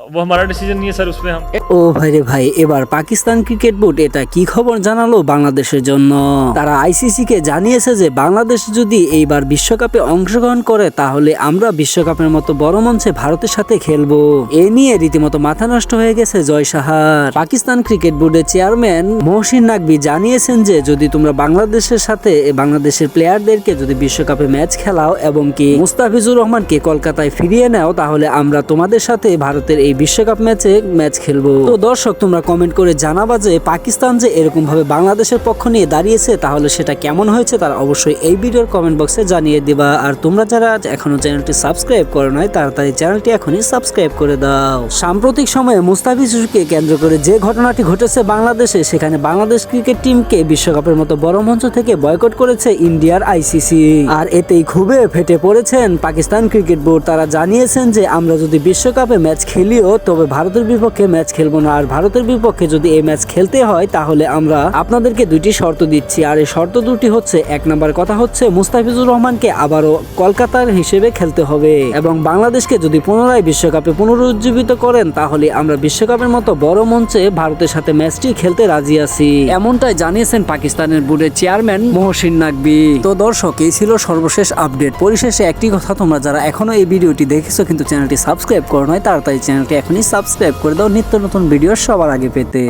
वो हमारा डिसीजन नहीं है सर, उसमें हम ও ভাই রে ভাই, এবার পাকিস্তান ক্রিকেট বোর্ড এটা কি খবর জানালো বাংলাদেশের জন্য। তারা আইসিসি কে জানিয়েছে যে বাংলাদেশ যদি এইবার বিশ্বকাপে অংশগ্রহণ করে তাহলে আমরা বিশ্বকাপের মতো বড় মঞ্চে ভারতের সাথে খেলবো। এ নিয়ে রীতিমতো মাথা নষ্ট হয়ে গেছে জয় সাহার। পাকিস্তান ক্রিকেট বোর্ডের চেয়ারম্যান মহসিন নাকভি জানিয়েছেন যে যদি তোমরা বাংলাদেশের সাথে বাংলাদেশের প্লেয়ারদেরকে যদি বিশ্বকাপে ম্যাচ খেলাও এবং কি মুস্তাফিজুর রহমানকে কলকাতায় ফিরিয়ে নাও তাহলে আমরা তোমাদের সাথে ভারতের এই বিশ্বকাপ ম্যাচ খেলবো। তো দর্শক, তোমরা কমেন্ট করে জানাবা যে পাকিস্তান যে এরকম ভাবে বাংলাদেশের পক্ষ নিয়ে দাঁড়িয়েছে তাহলে সেটা কেমন হয়েছে তার অবশ্যই এই ভিডিওর কমেন্ট বক্সে জানিয়ে দিবা। আর তোমরা যারা এখনো চ্যানেলটি সাবস্ক্রাইব করো নাই তাড়াতাড়ি চ্যানেলটি এখনই সাবস্ক্রাইব করে দাও। সাম্প্রতিক সময়ে মুস্তাফিজুরকে কেন্দ্র করে যে ঘটনাটি ঘটেছে বাংলাদেশে, সেখানে বাংলাদেশ ক্রিকেট টিমকে বিশ্বকাপের মতো বড় মঞ্চ থেকে বয়কট করেছে ইন্ডিয়ার আইসিসি। আর এতেই খুবই ফেটে পড়েছেন পাকিস্তান ক্রিকেট বোর্ড। তারা জানিয়েছেন যে আমরা যদি বিশ্বকাপে ম্যাচ খেলিও তবে ভারতের বিপক্ষে ম্যাচ খেলবো না, আর ভারতের বিপক্ষে যদি এই ম্যাচ খেলতে হয় তাহলে আমরা আপনাদেরকে দুইটি শর্ত দিচ্ছি। আর এই শর্ত দুটি হচ্ছে, এক নম্বর কথা হচ্ছে মুস্তাফিজুর রহমানকে আবারও কলকাতার হিসেবে খেলতে হবে এবং বাংলাদেশকে যদি পুনরায় বিশ্বকাপে পুনরুজ্জীবিত করেন তাহলে আমরা বিশ্বকাপের মতো বড় মঞ্চে ভারতের সাথে ম্যাচটি খেলতে রাজি আছি, এমনটাই জানিয়েছেন পাকিস্তানের বোর্ডের চেয়ারম্যান মহসিন নাকভি। তো দর্শক, এই ছিল সর্বশেষ আপডেট। পরিশেষে একটি কথা, তোমরা যারা এখনো এই ভিডিওটি দেখেছো কিন্তু চ্যানেলটি সাবস্ক্রাইব করো নাই তাড়াতাড়ি চ্যানেলটি এখনই সাবস্ক্রাইব করে দাও নিত্য নতুন ভিডিও সবার আগে পেতে।